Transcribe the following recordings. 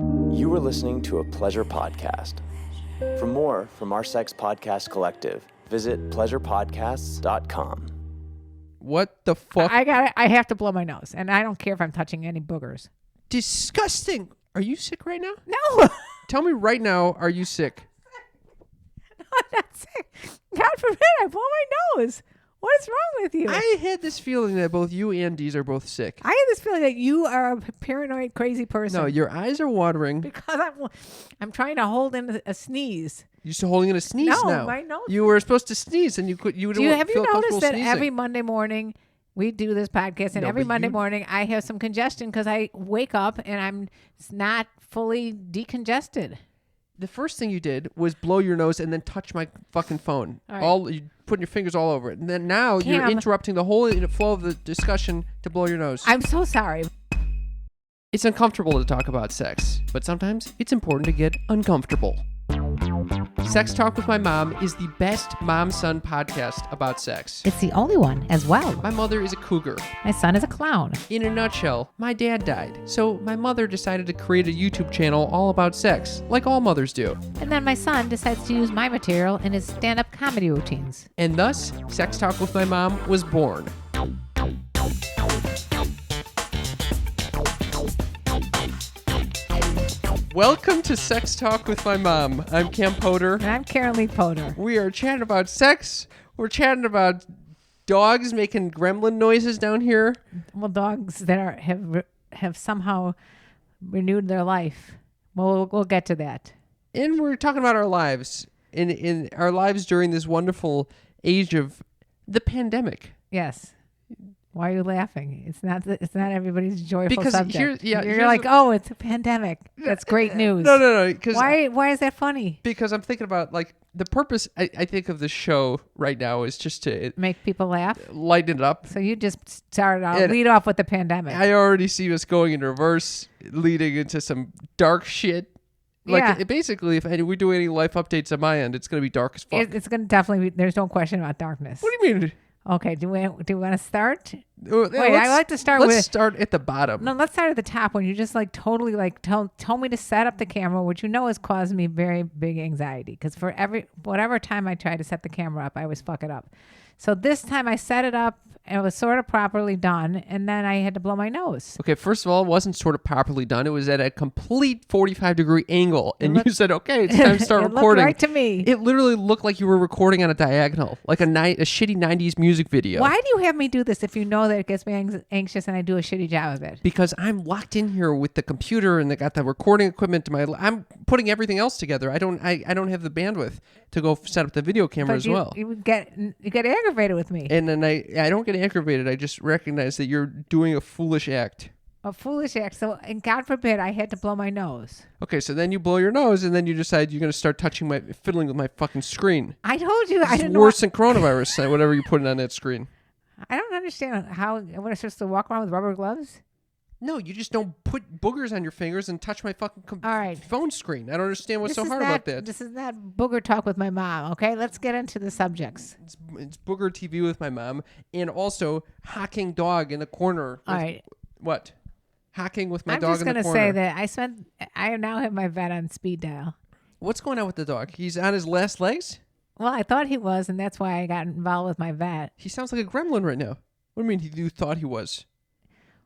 You are listening to a pleasure podcast. For more from our sex podcast collective, visit pleasurepodcasts.com. What the fuck? I have to blow my nose, and I don't care if I'm touching any boogers. Disgusting. Are you sick right now? No. Tell me right now, are you sick? No, I'm not sick. God forbid I blow my nose. What is wrong with you? I had this feeling that both you and Deez are both sick. I had this feeling that you are a paranoid, crazy person. No, your eyes are watering. Because I'm trying to hold in a sneeze. You're still holding in a sneeze No, now. my nose. You were supposed to sneeze, and you Have you feel comfortable noticed that sneezing. every Monday morning we do this podcast, and No, every but Monday you- morning I have some congestion because I wake up and I'm not fully decongested. The first thing you did was blow your nose and then touch my fucking phone. All right. You putting your fingers all over it, and then now you're Cam. interrupting the whole flow of the discussion to blow your nose. I'm so sorry. It's uncomfortable to talk about sex, but sometimes it's important to get uncomfortable. Sex Talk with My Mom is the best mom-son podcast about sex. It's the only one as well. My mother is a cougar. My son is a clown. In a nutshell, my dad died, so my mother decided to create a YouTube channel all about sex, like all mothers do. And then my son decides to use my material in his stand-up comedy routines. And thus, Sex Talk with My Mom was born. Welcome to Sex Talk with My Mom. I'm Cam Potter. And I'm Karen Lee Potter. We are chatting about sex. We're chatting about dogs making gremlin noises down here. Well, dogs that have somehow renewed their life. Well, we'll get to that. And we're talking about our lives. In our lives during this wonderful age of the pandemic. Yes. Why are you laughing? It's not everybody's joyful Because subject. here's You're like, oh, it's a pandemic. That's great news. No. Why is that funny? Because I'm thinking about, like, the purpose, I think, of the show right now is just to Make people laugh. lighten it up. So you just started out, And lead off with the pandemic. I already see us going in reverse, leading into some dark shit. Like, Yeah. basically, if we do any life updates on my end, it's going to be dark as fuck. It's going to definitely be, there's no question about darkness. What do you mean? Okay, do we want to start? Wait, I like to start let's with- start at the bottom. No, let's start at the top when you just like totally like told me to set up the camera, which you know has caused me very big anxiety because for whatever time I try to set the camera up, I always fuck it up. So this time I set it up and it was sort of properly done, and then I had to blow my nose. Okay, first of all, it wasn't sort of properly done. It was at a complete 45-degree angle. And you said, okay, it's time to start It recording. looked right to me. It literally looked like you were recording on a diagonal, like a shitty 90s music video. Why do you have me do this if you know that it gets me anxious and I do a shitty job of it? Because I'm locked in here with the computer and they got the recording equipment to I'm putting everything else together. I don't have the bandwidth to go set up the video camera as well. You get aggravated with me. And then I don't get aggravated. I just recognize that you're doing a foolish act. A foolish act. So, and God forbid, I had to blow my nose. Okay, so then you blow your nose, and then you decide you're going to start fiddling with my fucking screen. I told you. I It's didn't know. worse than coronavirus, whatever you're putting on that screen. I don't understand how. What, I'm supposed to walk around with rubber gloves? No, you just don't put boogers on your fingers and touch my fucking All right. phone screen. I don't understand what's This so is hard not- about that. This is not booger talk with my mom, okay? Let's get into the subjects. It's booger TV with my mom, and also hocking dog in the corner. All right. What? Hocking with my I'm dog just in the going to corner. say that I now have my vet on speed dial. What's going on with the dog? He's on his last legs? Well, I thought he was, and that's why I got involved with my vet. He sounds like a gremlin right now. What do you mean you thought he was?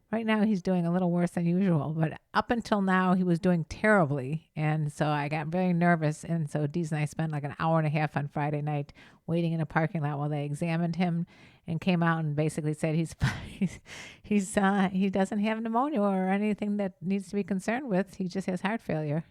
Right now, he's doing a little worse than usual, but up until now, he was doing terribly, and so I got very nervous, and so Deez and I spent like an hour and a half on Friday night waiting in a parking lot while they examined him and came out and basically said he doesn't have pneumonia or anything that needs to be concerned with. He just has heart failure.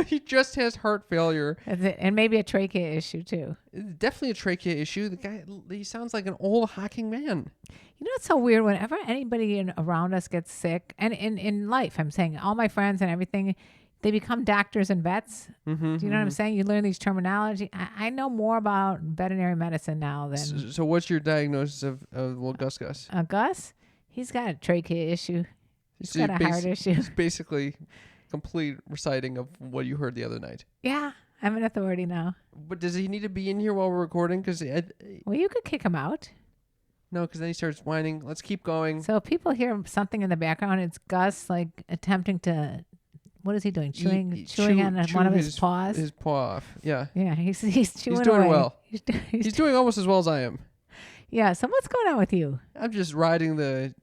He just has heart failure. That's it. And maybe a trachea issue too. Definitely a trachea issue. The guy, he sounds like an old hocking man. You know, it's so weird. Whenever anybody around us gets sick, and in life, I'm saying all my friends and everything, they become doctors and vets. Mm-hmm, Do you know what I'm saying? You learn these terminology. I know more about veterinary medicine now than So what's your diagnosis of little Gus? Gus. He's got a trachea issue. He's So got a heart issue. It's basically complete reciting of what you heard the other night. Yeah, I'm an authority now. But does he need to be in here while we're recording? Because Well, you could kick him out. no, because then he starts whining. Let's keep going. So if people hear something in the background, it's Gus like attempting to What is he doing? Chewing chew on one of his paws. His paw off. Yeah. Yeah, he's chewing He's doing away. well. He's He's doing almost as well as I am. Yeah. So what's going on with you? I'm just riding the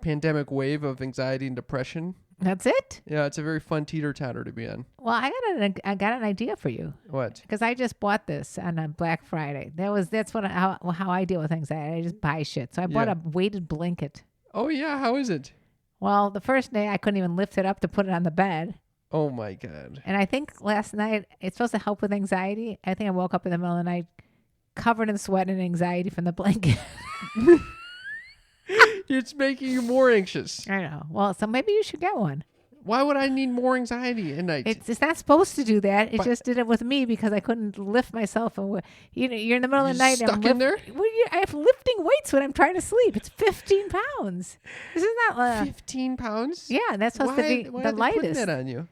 pandemic wave of anxiety and depression. That's it? Yeah, it's a very fun teeter-totter to be on. Well, I got an idea for you. What? Because I just bought this on a Black Friday. That's how I deal with anxiety. I just buy shit. So I bought a weighted blanket. Oh yeah, how is it? Well, the first day I couldn't even lift it up to put it on the bed. Oh my God. And I think last night it's supposed to help with anxiety. I think I woke up in the middle of the night covered in sweat and anxiety from the blanket. It's making you more anxious. I know. Well, so maybe you should get one. Why would I need more anxiety at night? It's not supposed to do that. It just did it with me because I couldn't lift myself. You're in the middle of the night. Stuck in there? Well, I have lifting weights when I'm trying to sleep. It's 15 pounds. This is not 15 pounds? Yeah, that's supposed to be why the are they lightest. putting that on you?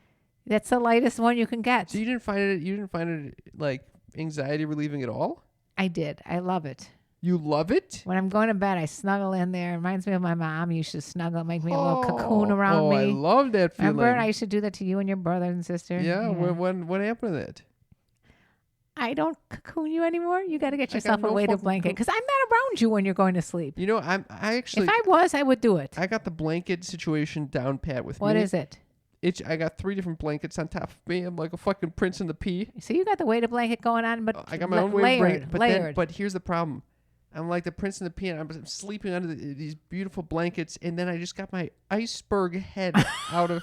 That's the lightest one you can get. So you didn't find it like anxiety relieving at all? I did. I love it. You love it? When I'm going to bed, I snuggle in there. It reminds me of my mom. You should snuggle, make me a little cocoon around me. I love that feeling. Remember, I used to do that to you and your brother and sister. Yeah. What happened to that? I don't cocoon you anymore. You got to get yourself a weighted blanket because I'm not around you when you're going to sleep. You know, I actually. If I was, I would do it. I got the blanket situation down pat with me. What is it? I got 3 different blankets on top of me. I'm like a fucking prince in the pea. So you got the weighted blanket going on, but I got my own weighted blanket. Layered. But here's the problem. I'm like the prince in the pea, and I'm sleeping under these beautiful blankets, and then I just got my iceberg head out of.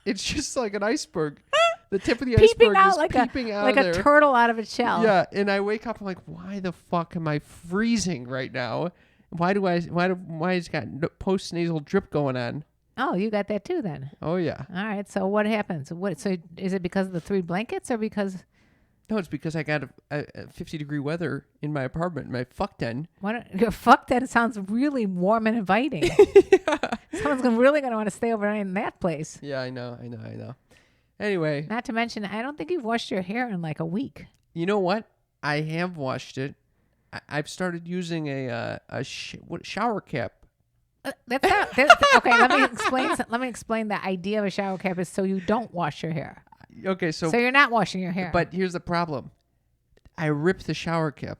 It's just like an iceberg. The tip of the iceberg is peeping out like of a there. turtle out of its shell. Yeah, and I wake up, I'm like, why the fuck am I freezing right now? Why is got post-nasal drip going on? Oh, you got that too then. Oh yeah. All right. So what happens? So is it because of the 3 blankets or because? No, it's because I got a 50-degree weather in my apartment, my fuck den. Your fuck den sounds really warm and inviting. Someone's really going to want to stay overnight in that place. Yeah, I know. Anyway. Not to mention, I don't think you've washed your hair in like a week. You know what? I have washed it. I've started using a shower cap. That's okay. Let me explain the idea of a shower cap is so you don't wash your hair. Okay, so you're not washing your hair. But here's the problem. I ripped the shower cap.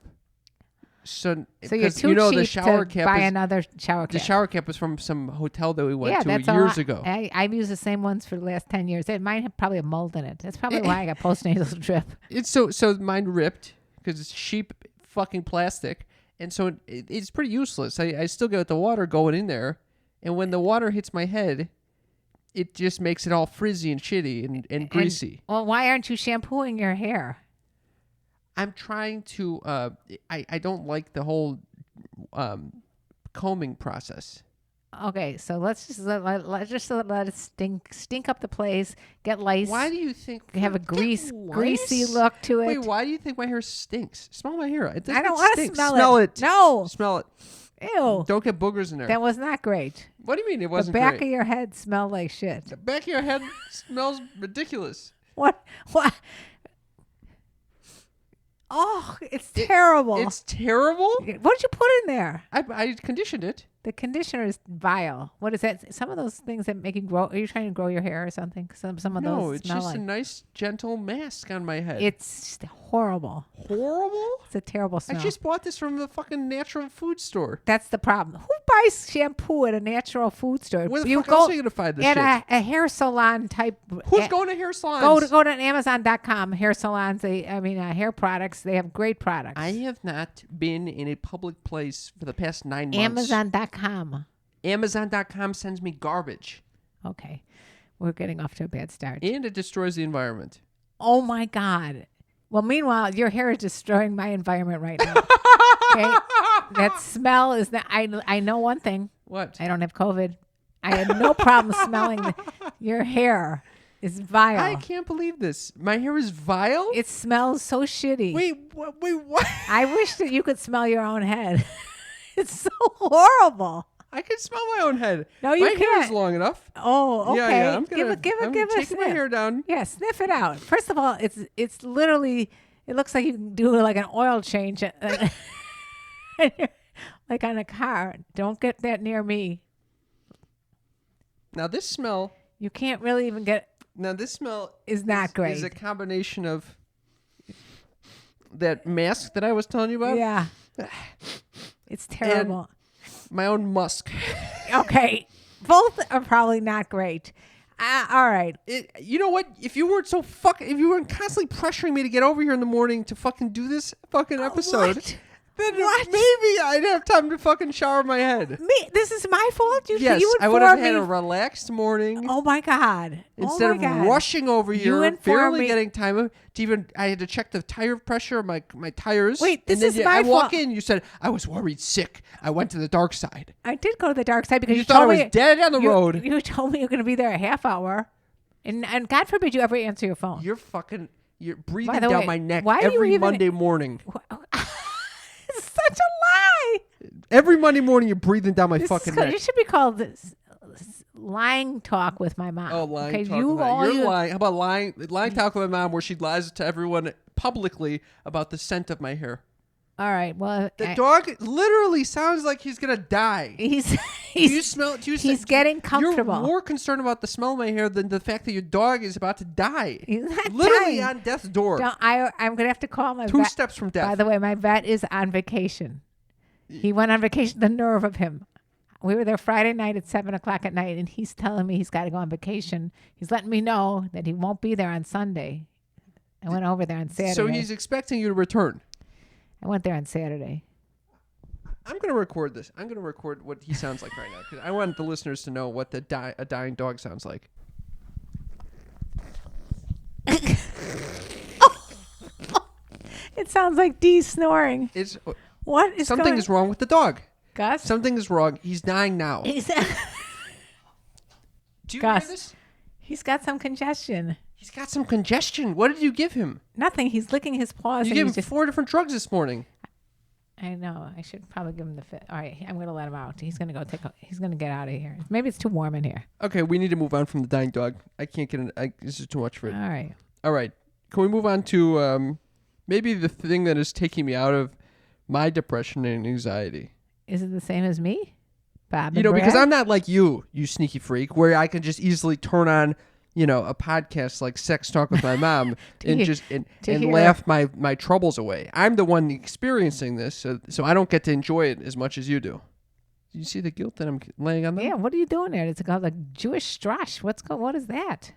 So you're too cheap to buy another shower cap. The shower cap was from some hotel that we went to years ago. I've used the same ones for the last 10 years. It might have probably a mold in it. That's probably why I got post-nasal drip. It's so mine ripped because it's cheap fucking plastic. And so it's pretty useless. I still got the water going in there. And when the water hits my head, it just makes it all frizzy and shitty and greasy. Well, why aren't you shampooing your hair? I'm trying to, I don't like the whole combing process. Okay, so let's just let it stink up the place. Get lice. Why do you think have a greasy look to it? Wait, why do you think my hair stinks? Smell my hair. I don't want to smell it. No, smell it. Ew. Don't get boogers in there. That was not great. What do you mean it wasn't great? The back great? of your head smelled like shit. The back of your head smells ridiculous. What? Oh, it's terrible. It's terrible? What did you put in there? I conditioned it. The conditioner is vile. What is that? Some of those things that make you grow. Are you trying to grow your hair or something? Some of those. No, it's smell just a nice, gentle mask on my head. It's horrible. Horrible? It's a terrible smell. I just bought this from the fucking natural food store. That's the problem. Who buys shampoo at a natural food store? Where the fuck else are you going to find this shit? At a hair salon type. Who's going to hair salons? Go to Amazon.com. Hair salons. Hair products. They have great products. I have not been in a public place for the past 9 months. Amazon.com. Amazon.com sends me garbage. Okay. We're getting off to a bad start. And it destroys the environment. Oh, my God. Well, meanwhile, your hair is destroying my environment right now. Okay? That smell is that I know one thing. What? I don't have COVID. I had no problem smelling your hair is vile. I can't believe this. My hair is vile? It smells so shitty. Wait, what? I wish that you could smell your own head. It's so horrible. I can smell my own head. No, you can't. My hair is long enough. Oh, okay. Yeah, I'm give it a taking my hair down. Yeah, sniff it out. First of all, it's literally, it looks like you can do like an oil change, like on a car. Don't get that near me. Now this smell. You can't really even get. Now this smell is not great. Is a combination of that mask that I was telling you about. Yeah. It's terrible. And my own musk. Okay. Both are probably not great. All right. You know what? If you weren't constantly pressuring me to get over here in the morning to fucking do this fucking episode, then maybe I'd have time to fucking shower my head. This is my fault? Yes, I would have had a relaxed morning. Oh my God. Instead of rushing over here, barely getting time to even, I had to check the tire pressure of my tires. Wait, this is my fault. I walk in, you said, I was worried sick. I went to the dark side. I did go to the dark side because you thought I was dead on the road. You told me you were going to be there a half hour. And God forbid you ever answer your phone. You're breathing down my neck every Monday morning. It's such a lie. Every Monday morning, you're breathing down my fucking neck. You should be called lying talk with my mom. Oh, lying talk with my mom. You're lying. How about lying talk with my mom where she lies to everyone publicly about the scent of my hair? All right. Well, the dog literally sounds like he's gonna die. He's getting comfortable. You're more concerned about the smell of my hair than the fact that your dog is about to die. He's not literally dying. on death's door. I'm gonna have to call my vet. 2 steps from death. By the way, my vet is on vacation. He went on vacation. The nerve of him. We were there Friday night at 7:00 at night, and he's telling me he's got to go on vacation. He's letting me know that he won't be there on Sunday. I went over there on Saturday. So he's expecting you to return. I went there on Saturday. I'm going to record this. I'm going to record what he sounds like right now because I want the listeners to know what a dying dog sounds like. It sounds like Dee snoring. What is something is wrong with the dog. Gus? Something is wrong. He's dying now. Do you Gus, hear this? He's got some congestion. He's got some congestion. What did you give him? Nothing. He's licking his paws. You gave him 4 different drugs this morning. I know. I should probably give him the fit. All right. I'm going to let him out. He's going to he's going to get out of here. Maybe it's too warm in here. Okay. We need to move on from the dying dog. I can't get this is too much for it. All right. Can we move on to maybe the thing that is taking me out of my depression and anxiety? Is it the same as me? Bob and because Brad? I'm not like you sneaky freak, where I can just easily turn on, a podcast like Sex Talk with My Mom and laugh my troubles away. I'm the one experiencing this, so I don't get to enjoy it as much as you do. Do you see the guilt that I'm laying on them? Yeah, what are you doing there? It's called a Jewish strash. What is that?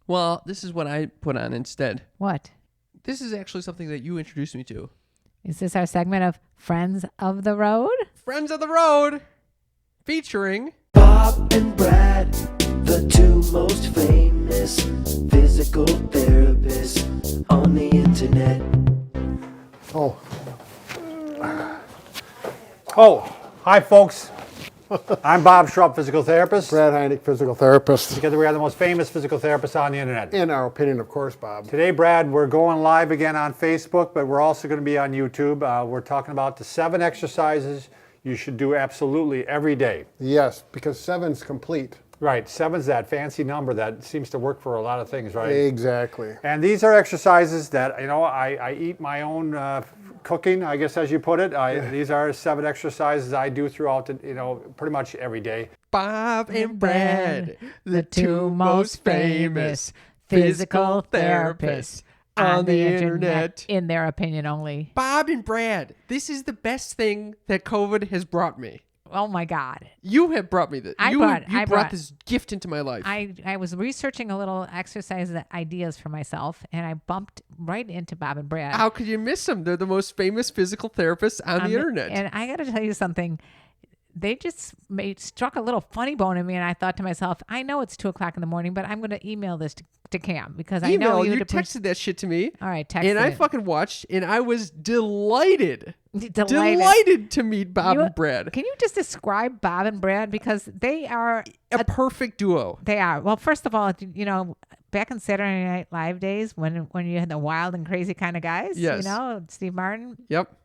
Well, this is what I put on instead. What? This is actually something that you introduced me to. Is this our segment of Friends of the Road? Friends of the Road, featuring Bob and Brad, the 2 most famous physical therapists on the internet. Hi folks. I'm Bob Schrupp, physical therapist. Brad Heineck, physical therapist. Together we are the most famous physical therapists on the internet. In our opinion, of course, Bob. Today, Brad, we're going live again on Facebook, but we're also going to be on YouTube. We're talking about the 7 exercises you should do absolutely every day. Yes, because 7's complete. Right, 7's that fancy number that seems to work for a lot of things, right? Exactly. And these are exercises that, I eat my own cooking, I guess as you put it. These are 7 exercises I do throughout pretty much every day. Bob and Brad, the 2 most famous physical therapists on the internet. In their opinion only. Bob and Brad, this is the best thing that COVID has brought me. Oh my God. You have brought me this. You brought this gift into my life. I was researching a little exercise ideas for myself, and I bumped right into Bob and Brad. How could you miss them? They're the most famous physical therapists on the internet. And I got to tell you something. They just struck a little funny bone in me, and I thought to myself, I know it's 2:00 in the morning, but I'm going to email this to Cam because I know you texted that shit to me. All right, text and it. I fucking watched, and I was delighted to meet Bob and Brad. Can you just describe Bob and Brad because they are a perfect duo? They are. Well, first of all, back in Saturday Night Live days when you had the wild and crazy kind of guys, yes. Steve Martin. Yep.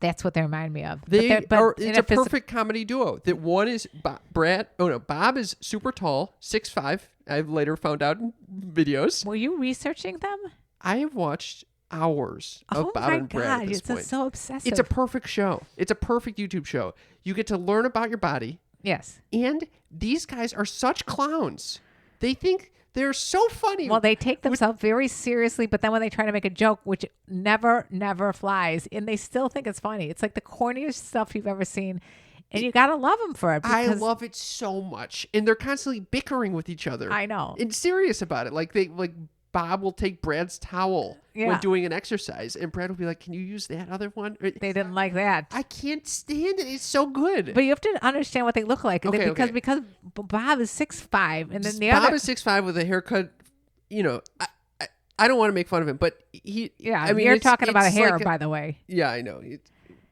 That's what they remind me of. It's a perfect comedy duo. That one is Bob is super tall, 6'5". I've later found out in videos. Were you researching them? I have watched hours of Bob and Brad at this point. It's so obsessive. It's a perfect show. It's a perfect YouTube show. You get to learn about your body. Yes. And these guys are such clowns. They think They're so funny. Well, they take themselves very seriously, but then when they try to make a joke, which never flies, and they still think it's funny. It's like the corniest stuff you've ever seen. And you got to love them for it. I love it so much. And they're constantly bickering with each other. I know. And serious about it. Like Bob will take Brad's towel when doing an exercise. And Brad will be like, can you use that other one? They didn't like that. I can't stand it. It's so good. But you have to understand what they look like. Okay, because Bob is 6'5", and then Bob is 6'5" with a haircut. You know, I don't want to make fun of him, but he. Yeah, I mean, you're talking about a it's hair, like by the way. Yeah, I know.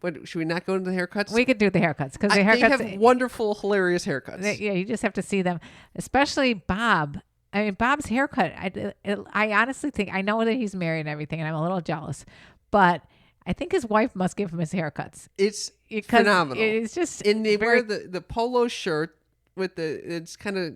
But should we not go into the haircuts? We could do the haircuts because the They haircuts. have wonderful, hilarious haircuts. Yeah, you just have to see them, especially Bob. I mean, Bob's haircut. I honestly think I know that he's married and everything, and I'm a little jealous, but I think his wife must give him his haircuts. It's Because phenomenal. It's just And they very, wear the polo shirt with it's kind of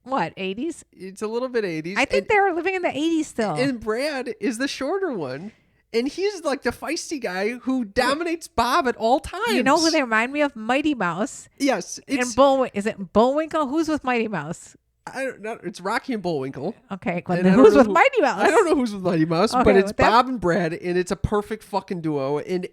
what 80s. it's a little bit 80s. I think they're living in the 80s still. And Brad is the shorter one. And he's like the feisty guy who dominates Bob at all times. You know who they remind me of? Mighty Mouse. Yes. And Bullwinkle. Is it Bullwinkle? Who's with Mighty Mouse? I don't know. It's Rocky and Bullwinkle. Okay, And then I don't who's know with who- Mighty Mouse? I don't know who's with Mighty Mouse, but Okay, it's with that- Bob and Brad, and it's a perfect fucking duo. And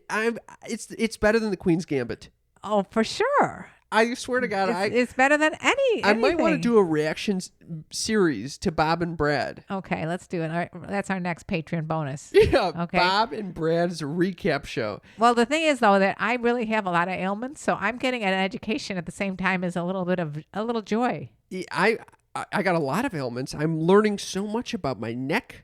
it's better than the Queen's Gambit. Oh, for sure. I swear to God, It's better than I might want to anything. do a reactions series to Bob and Brad. Okay, let's do it. All right, that's our next Patreon bonus. Yeah, Okay. Bob and Brad's recap show. Well, the thing is, though, that I really have a lot of ailments, so I'm getting an education at the same time as a little joy. I got a lot of ailments. I'm learning so much about my neck.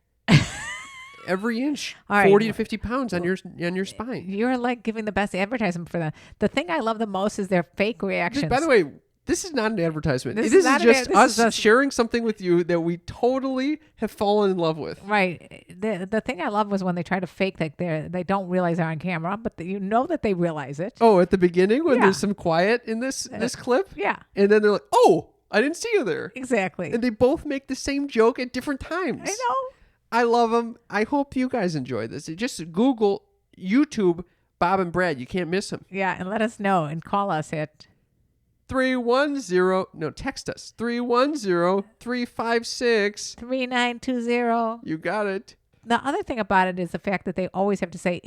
Every inch, All right. 40 to 50 pounds on your spine. You're like giving the best advertisement for them. The thing I love the most is their fake reactions. By the way, this is not an advertisement. This This is not is just this is us us- sharing something with you that we totally have fallen in love with. Right. The thing I love was when they try to fake that they don't realize they're on camera, but you know that they realize it. Oh, at the beginning when Yeah. there's some quiet in this clip? Yeah, And then they're like, oh, I didn't see you there. exactly. And they both make the same joke at different times. I know. I love them. I hope you guys enjoy this. Just Google, YouTube, Bob and Brad. You can't miss them. Yeah, and let us know and call us at 310, text us. 310-356. 3920. You got it. The other thing about it is the fact that they always have to say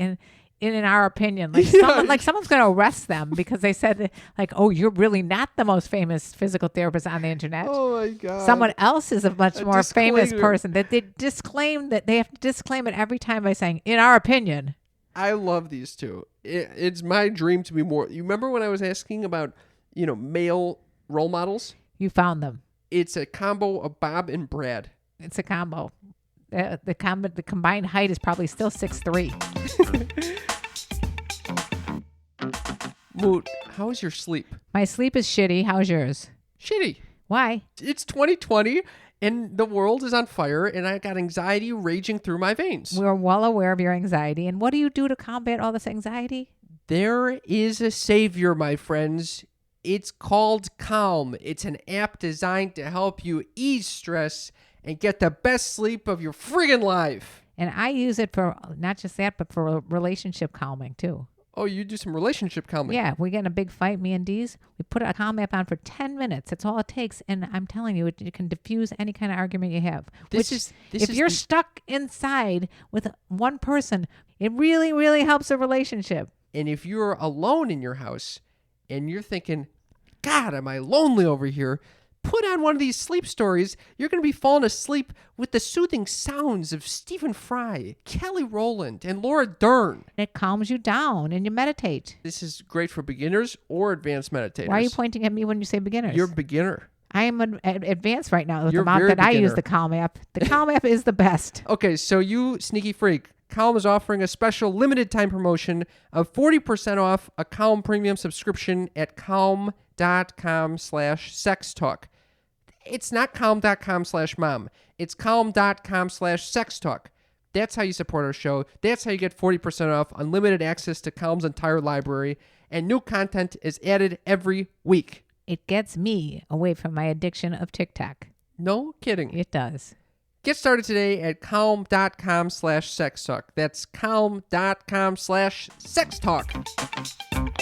in our opinion, Yeah. like someone's going to arrest them because they said like, oh, you're really not the most famous physical therapist on the internet. Oh my God. Someone else is a much more famous disclaimer. person. That they disclaim that they have to disclaim it every time by saying, in our opinion. I love these two. It's my dream to be more. You remember when I was asking about, male role models? You found them. It's a combo of Bob and Brad. It's a combo. The combined height is probably still 6'3". Moot, how is your sleep? My sleep is shitty. How's yours? Shitty. Why? It's 2020 and the world is on fire and I got anxiety raging through my veins. We're well aware of your anxiety. And what do you do to combat all this anxiety? There is a savior, my friends. It's called Calm. It's an app designed to help you ease stress and get the best sleep of your friggin' life. And I use it for not just that, but for relationship calming too. Oh, you do some relationship calming. Yeah, we get in a big fight, me and Dee's. We put a calm app on for 10 minutes. That's all it takes. And I'm telling you, it can diffuse any kind of argument you have. If you're stuck inside with one person, it really, really helps a relationship. And if you're alone in your house and you're thinking, God, am I lonely over here? Put on one of these sleep stories. You're going to be falling asleep with the soothing sounds of Stephen Fry, Kelly Rowland, and Laura Dern. It calms you down and you meditate. This is great for beginners or advanced meditators. Why are you pointing at me when you say beginners? You're a beginner. I am advanced right now with You're the amount very that I use beginner. the Calm app. The Calm app is the best. Okay, so you sneaky freak. Calm is offering a special limited time promotion of 40% off a Calm premium subscription at calm.com/sextalk. It's not calm.com/mom. It's calm.com/sextalk. That's how you support our show. That's how you get 40% off, unlimited access to Calm's entire library, and new content is added every week. It gets me away from my addiction of TikTok. No kidding. It does. Get started today at calm.com/sextalk. That's calm.com/sextalk.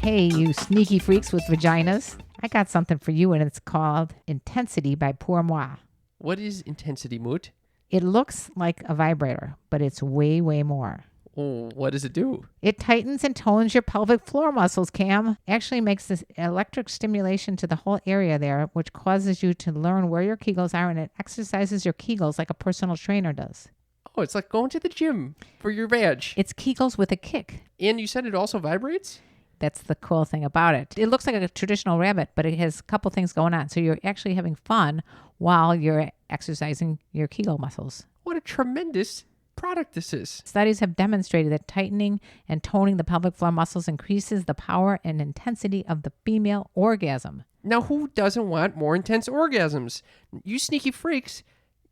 Hey, you sneaky freaks with vaginas. I got something for you, and it's called Intensity by Pour Moi. What is intensity, Moot? It looks like a vibrator, but it's way, way more. Oh, what does it do? It tightens and tones your pelvic floor muscles, Cam. Actually makes this electric stimulation to the whole area there, which causes you to learn where your Kegels are, and it exercises your Kegels like a personal trainer does. Oh, it's like going to the gym for your vag. It's Kegels with a kick. And you said it also vibrates? That's the cool thing about it. It looks like a traditional rabbit, but it has a couple things going on. So you're actually having fun while you're exercising your Kegel muscles. What a tremendous product this is. Studies have demonstrated that tightening and toning the pelvic floor muscles increases the power and intensity of the female orgasm. Now, who doesn't want more intense orgasms? You sneaky freaks,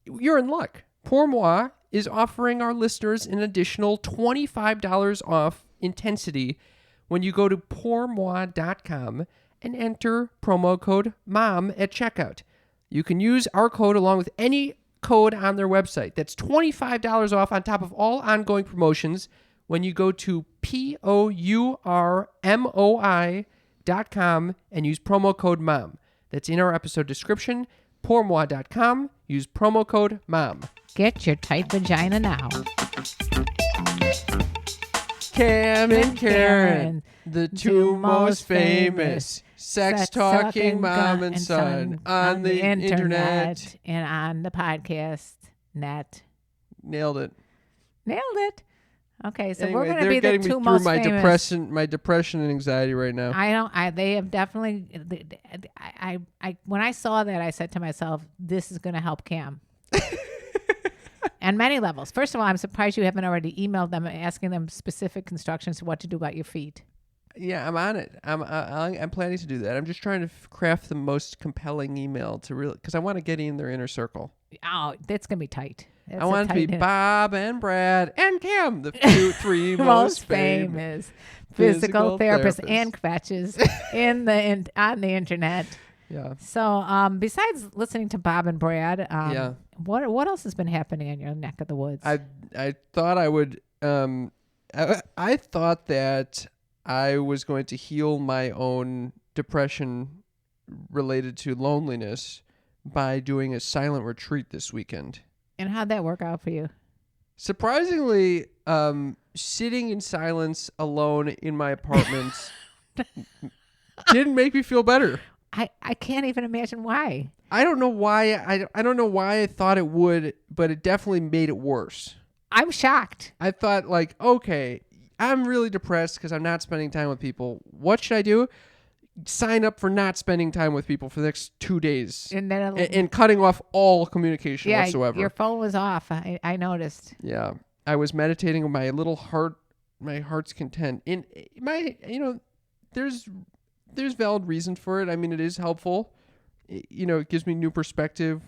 you're in luck. Pour Moi is offering our listeners an additional $25 off intensity when you go to pourmoi.com and enter promo code MOM at checkout. You can use our code along with any code on their website. That's $25 off on top of all ongoing promotions when you go to pourmoi.com and use promo code MOM. That's in our episode description. Pourmoi.com. Use promo code MOM. Get your tight vagina now. Cam and Karen, Karen, the two most famous sex-talking mom and son on the internet. And on the podcast net. Nailed it. Nailed it. Okay, so Anyway, we're going to they're be the getting me two through most my famous. depression and anxiety right now. They have definitely. When I saw that, I said to myself, "This is going to help Cam." On many levels. First of all, I'm surprised you haven't already emailed them asking them specific instructions to what to do about your feet. Yeah, I'm on it. I'm planning to do that. I'm just trying to craft the most compelling email to really, because I want to get in their inner circle. Oh, that's going to be tight. That's I want it to be tight Bob and Brad and Cam, the three most famous physical therapists and kvetches on the internet. Yeah. So, besides listening to Bob and Brad, Yeah. what else has been happening in your neck of the woods? I thought I would. I thought that I was going to heal my own depression related to loneliness by doing a silent retreat this weekend. And how'd that work out for you? Surprisingly, sitting in silence alone in my apartment didn't make me feel better. I can't even imagine why. I don't know why. I don't know why I thought it would, but it definitely made it worse. I'm shocked. I thought, like, okay, I'm really depressed because I'm not spending time with people. What should I do? Sign up for not spending time with people for the next 2 days. And then and cutting off all communication whatsoever. Your phone was off. I noticed. Yeah. I was meditating on my little heart, my heart's content. In my, there's valid reason for it. I mean, it is helpful. It gives me new perspective.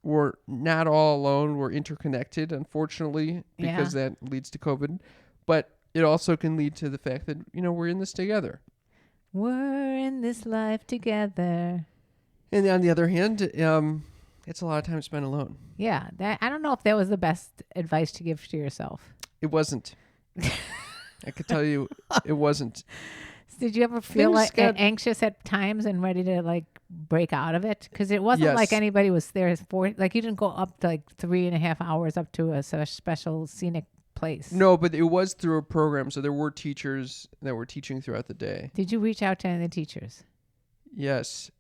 We're not all alone. We're interconnected, unfortunately, because that leads to COVID. But it also can lead to the fact that, we're in this together. We're in this life together. And on the other hand, it's a lot of time spent alone. Yeah. I don't know if that was the best advice to give to yourself. It wasn't. I could tell you it wasn't. Did you ever feel Things anxious at times and ready to break out of it? Because it wasn't like Yes. anybody was there for, you didn't go up to 3.5 hours up to a special scenic place. No, but it was through a program. So there were teachers that were teaching throughout the day. Did you reach out to any of the teachers? Yes.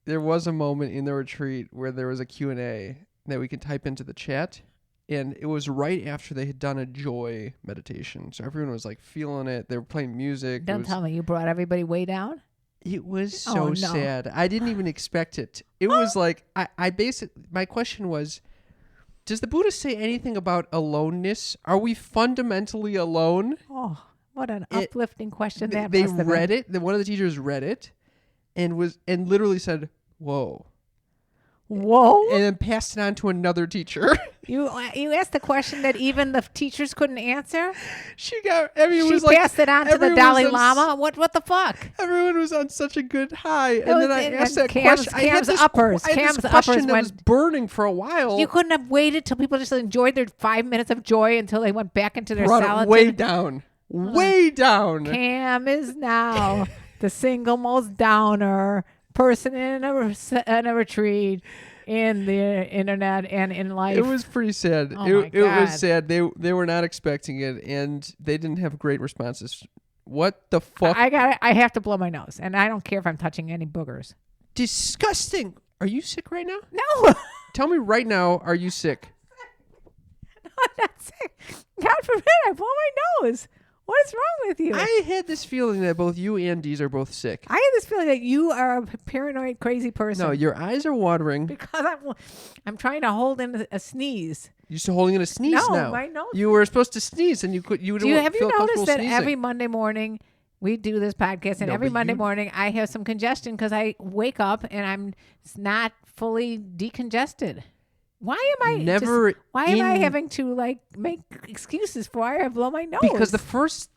There was a moment in the retreat where there was a Q&A that we could type into the chat. And it was right after they had done a joy meditation. So everyone was feeling it. They were playing music. Don't tell me you brought everybody way down? It was Oh, so no. sad. I didn't even expect it. It was I basically, my question was, does the Buddha say anything about aloneness? Are we fundamentally alone? Oh, what an uplifting question that They must have read been. it. One of the teachers read it and literally said, "Whoa." Whoa. And then passed it on to another teacher. You asked the question that even the teachers couldn't answer? She She was passed it on to the everyone Dalai was Lama? What the fuck? Everyone was on such a good high. And was- then I and asked that Cam's- question. I had Cam's this uppers. I had Cam's this question uppers that was went- burning for a while. You couldn't have waited till people just enjoyed their 5 minutes of joy until they went back into their brought solitude. it way down. Way down. Cam is now the single most downer person in a retreat, in the internet, and in life. It was pretty sad. Oh my it was God. sad. They were not expecting it, and they didn't have great responses. What the fuck? I have to blow my nose, and I don't care if I'm touching any boogers. Disgusting. Are you sick right now? No. Tell me right now, are you sick? I'm not sick. God forbid I blow my nose. What is wrong with you? I had this feeling that both you and Deez are both sick. I have this feeling that you are a paranoid, crazy person. No, your eyes are watering. because I'm trying to hold in a sneeze. You're still holding in a sneeze No, now. my nose- You were supposed to sneeze, and you could. You Have feel you noticed comfortable that sneezing. every Monday morning we do this podcast, and No, every but Monday you- morning I have some congestion because I wake up and I'm not fully decongested. Why am I Never why am I in- having to like make excuses for why I blow my nose? Because the first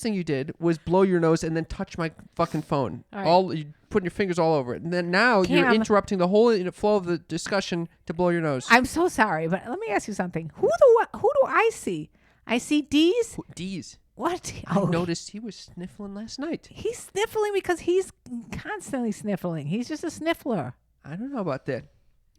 thing you did was blow your nose and then touch my fucking phone. All right. You putting your fingers all over it, and then now you're Cam. interrupting the whole flow of the discussion to blow your nose. I'm so sorry, but let me ask you something. Who do I see? I see Deez. Deez. What? I noticed he was sniffling last night. He's sniffling because he's constantly sniffling. He's just a sniffler. I don't know about that.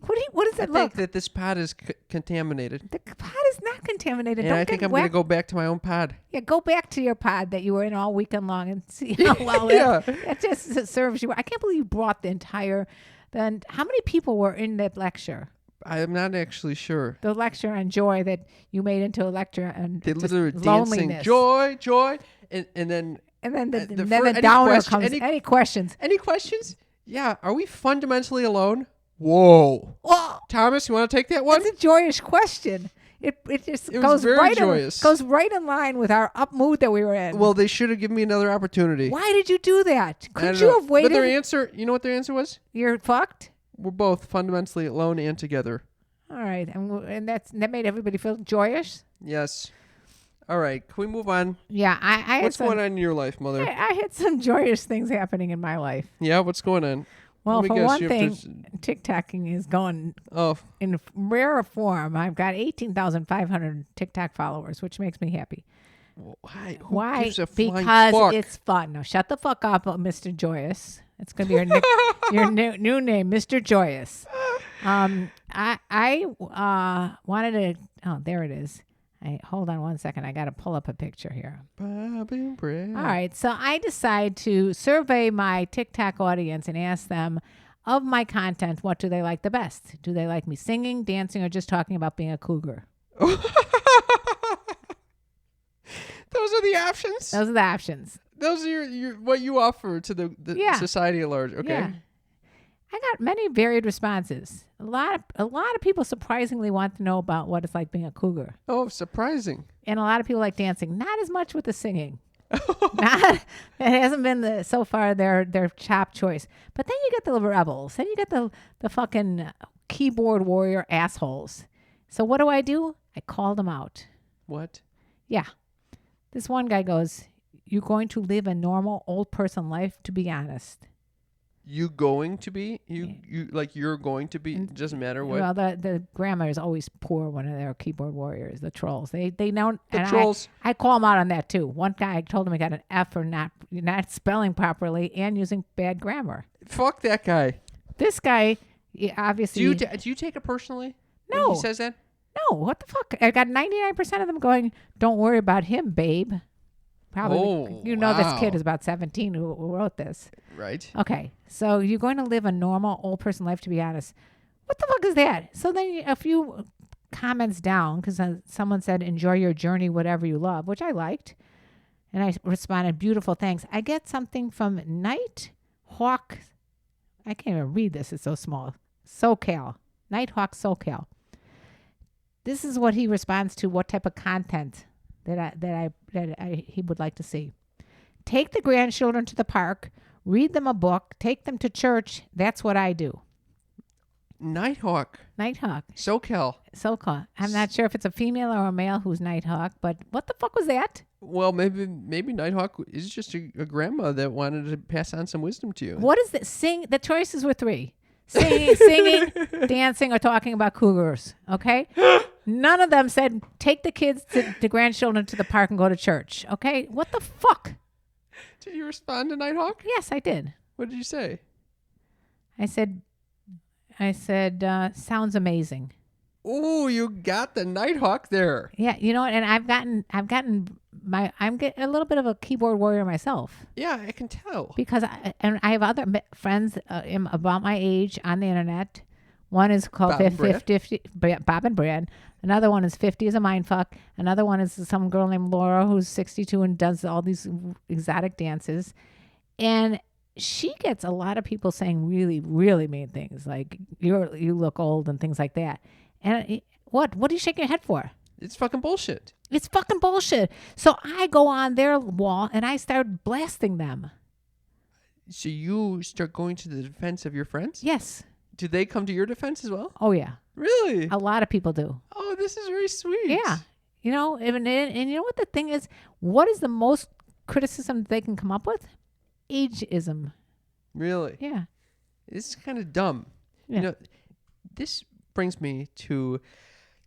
What does I it think look? that this pod is contaminated, The pod is not contaminated. and Don't I think get I'm going to whacked. go back to my own pod. Yeah, go back to your pod that you were in all weekend long and see how well Yeah. that just serves you. I can't believe you brought the entire. Then how many people were in that lecture? I'm not actually sure. The lecture on joy that you made into a lecture on They just literally were dancing loneliness. joy, joy, and then And then the, the then fir- the any downer question- comes. any- Any questions? any questions? Yeah, are we fundamentally alone? Whoa, Oh, Thomas, you want to take that one? it's a joyous question. It just It was goes very right joyous. goes right in line with our up mood that we were in. Well, they should have given me another opportunity. why did you do that? I Couldn't don't you know. have waited? But their answer, you know what their answer was? You're fucked. We're both fundamentally alone and together. All right, and that made everybody feel joyous. Yes. All right, can we move on? Yeah, I had What's some, going on in your life, Mother? I had some joyous things happening in my life. Yeah, what's going on? Well, Let me for guess, one you have thing, TikToking is going Oh, in rare form. I've got 18,500 TikTok followers, which makes me happy. why? Who Why? gives a flying Because fuck? it's fun. Now, shut the fuck up, Mr. Joyous. It's going to be your new name, Mr. Joyous. I wanted to. Oh, there it is. Hold on one second. I got to pull up a picture here. Bob and Brad. All right. So I decide to survey my TikTok audience and ask them of my content, what do they like the best? Do they like me singing, dancing, or just talking about being a cougar? Those are the options. Those are the options. Those are your what you offer to the Yeah. society at large. Okay. Yeah. I got many varied responses. A lot of people surprisingly want to know about what it's like being a cougar. Oh, surprising. And a lot of people like dancing. Not as much with the singing. It hasn't been so far their top choice. But then you get the rebels. Then you get the fucking keyboard warrior assholes. So what do? I call them out. What? Yeah. This one guy goes, "You're going to live a normal old person life, to be honest." You going to be? You like you're going to be? It doesn't matter what. Well, the grammar is always poor when they're keyboard warriors, the trolls. They don't. The and trolls. I call them out on that too. One guy, I told him he got an F for not spelling properly and using bad grammar. Fuck that guy. This guy, obviously. Do you take it personally? when No. he says that. No, what the fuck? I got 99% of them going, "Don't worry about him, babe." Probably, Oh, this kid wow. is about 17 who wrote this. Right. Okay, so you're going to live a normal old person life, to be honest. What the fuck is that? So then a few comments down, because someone said, "Enjoy your journey, whatever you love," which I liked. And I responded, "Beautiful, thanks." I get something from Nighthawk. I can't even read this. It's so small. SoCal. Nighthawk SoCal. This is what he responds to, what type of content that he would like to see. Take the grandchildren to the park, read them a book, take them to church. That's what I do. Nighthawk. Nighthawk. SoCal. SoCal. I'm not sure if it's a female or a male who's Nighthawk, but what the fuck was that? Well, maybe Nighthawk is just a grandma that wanted to pass on some wisdom to you. What is this? The choices were 3. Singing, dancing, or talking about cougars. Okay? None of them said, take the kids, the grandchildren to the park and go to church. Okay? What the fuck? Did you respond to Nighthawk? Yes, I did. What did you say? I said, sounds amazing. Ooh, you got the Nighthawk there. Yeah, you know what? And I'm getting a little bit of a keyboard warrior myself Yeah, I can tell. because I have other friends about my age on the internet. One is called Bob and Brad. 50, Bob and Brad. Another one is 50 is a mindfuck. Another one is some girl named Laura who's 62 and does all these exotic dances. And she gets a lot of people saying really, really mean things like you look old and things like that. And what are you shaking your head for? It's fucking bullshit. It's fucking bullshit. So I go on their wall and I start blasting them. So you start going to the defense of your friends? Yes. Do they come to your defense as well? Oh, yeah. Really? A lot of people do. Oh, this is very sweet. Yeah. You know, and you know what the thing is? What is the most criticism they can come up with? Ageism. Really? Yeah. It's kind of dumb. Yeah. You know, this brings me to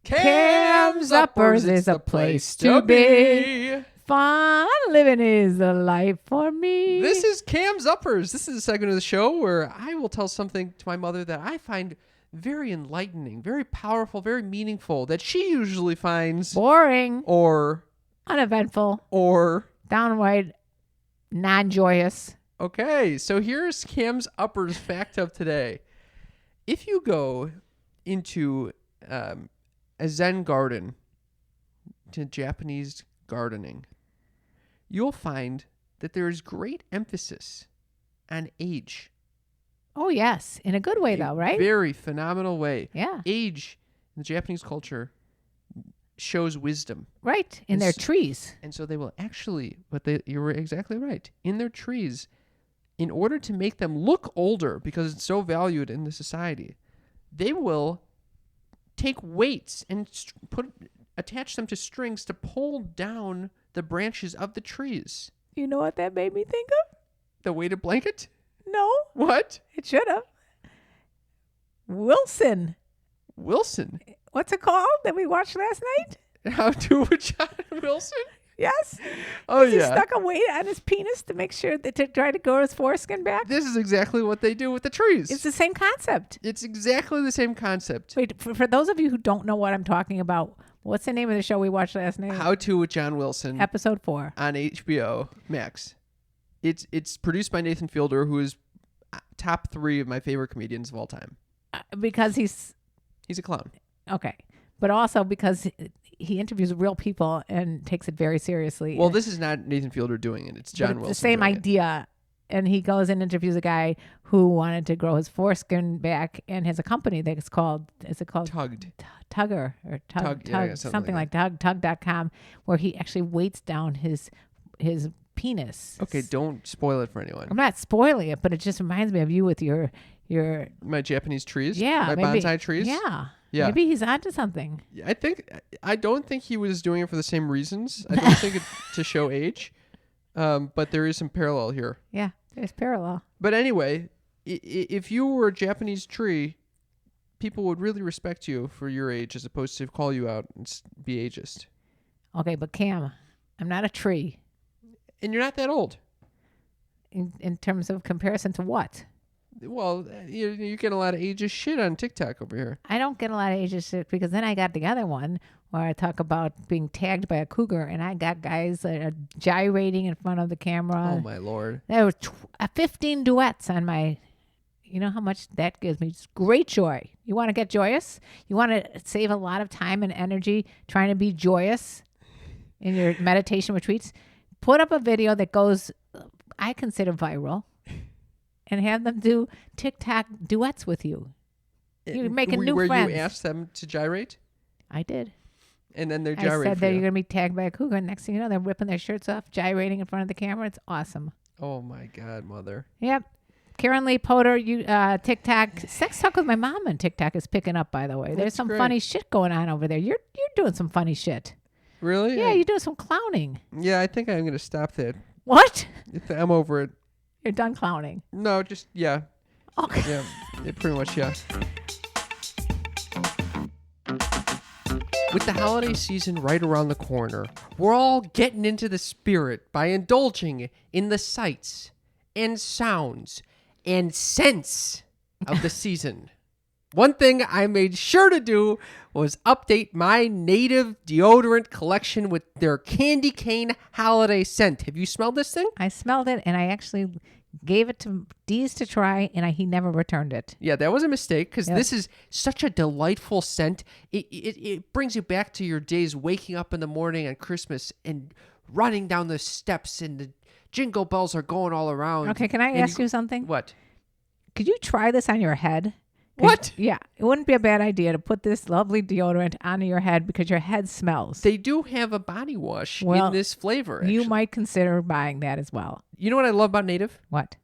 Cam's Uppers is a place to be. Fun living is the life for me. This is Cam's Uppers. This is a segment of the show where I will tell something to my mother that I find very enlightening, very powerful, very meaningful, that she usually finds boring, or uneventful, downright non-joyous. Okay, so here's Cam's Uppers fact of today. If you go into a Zen garden, to Japanese gardening, you'll find that there is great emphasis on age. Oh, yes. In a good way, though, right? Very phenomenal way. Yeah. Age in the Japanese culture shows wisdom. Right. In their trees. And so they will actually, you were exactly right. In their trees, in order to make them look older, because it's so valued in the society, they will take weights and attach them to strings to pull down the branches of the trees. You know what that made me think of? The weighted blanket? No. What? It should have. Wilson. What's it called that we watched last night? How to with John Wilson? Yes. Oh, He yeah. stuck a weight on his penis to make sure to try to grow his foreskin back. This is exactly what they do with the trees. It's the same concept. It's exactly the same concept. Wait, for those of you who don't know what I'm talking about, what's the name of the show we watched last night? How to with John Wilson. Episode 4. On HBO Max. It's produced by Nathan Fielder, who is top 3 of my favorite comedians of all time. Because he's a clown. Okay. But also because he interviews real people and takes it very seriously. Well, this is not Nathan Fielder doing it. It's John Wilson. The same doing idea. And he goes and interviews a guy who wanted to grow his foreskin back and has a company that's called, is it called? Tugged. Tugger or Tug, yeah, something like that. Tug.com, where he actually weights down his penis. Okay, don't spoil it for anyone. I'm not spoiling it, but it just reminds me of you with your my Japanese trees? Yeah. My maybe, bonsai trees? Yeah. Yeah. Maybe he's onto something. I don't think he was doing it for the same reasons. I don't think it to show age. But there is some parallel here. Yeah, there's parallel. But anyway, if you were a Japanese tree, people would really respect you for your age as opposed to call you out and be ageist. Okay, but Cam, I'm not a tree. And you're not that old. In terms of comparison to what? Well, you get a lot of ageist shit on TikTok over here. I don't get a lot of ageist shit because then I got the other one where I talk about being tagged by a cougar, and I got guys that are gyrating in front of the camera. Oh, my Lord. There were 15 duets on my... You know how much that gives me? It's great joy. You want to get joyous? You want to save a lot of time and energy trying to be joyous in your meditation retreats? Put up a video that goes, I consider viral, and have them do TikTok duets with you. You're making new friends. Where you asked them to gyrate? I did. And then they're I gyrating said for that you. you're going to be tagged by a cougar, and next thing you know, they're ripping their shirts off, gyrating in front of the camera. It's awesome. Oh, my God, mother. Yep. Karen Lee Potter, TikTok. Sex Talk with My Mom and TikTok is picking up, by the way. There's That's some great. funny shit going on over there. You're doing some funny shit. Really? Yeah, you're doing some clowning. Yeah, I think I'm going to stop that. What? I'm over it. You're done clowning. No, just, yeah. Okay. Yeah, pretty much, yeah. With the holiday season right around the corner, we're all getting into the spirit by indulging in the sights and sounds and scents of the season, one thing I made sure to do was update my native deodorant collection with their candy cane holiday scent. Have you smelled this thing? I smelled it, and I actually gave it to Dee's to try, and he never returned it. Yeah, that was a mistake because Yep. this is such a delightful scent. It brings you back to your days waking up in the morning on Christmas and running down the steps, and the jingle bells are going all around. Okay, can I And ask you something? What? Could you try this on your head? 'Cause- What? Yeah, it wouldn't be a bad idea to put this lovely deodorant on your head because your head smells. They do have a body wash Well, in this flavor. You actually. might consider buying that as well. You know what I love about Native? What?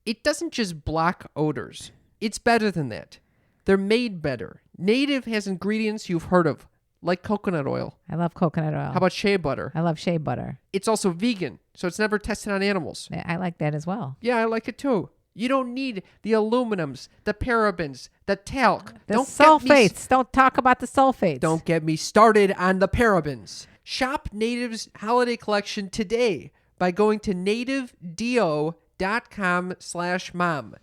It doesn't just block odors. It's better than that. They're made better. Native has ingredients you've heard of, like coconut oil. I love coconut oil. How about shea butter? I love shea butter. It's also vegan, so it's never tested on animals. I like that as well. Yeah, I like it too. You don't need the aluminums, the parabens, the talc. The Don't get me sulfates. Don't talk about the sulfates. Don't get me started on the parabens. Shop Native's holiday collection today by going to nativedeo.com/mom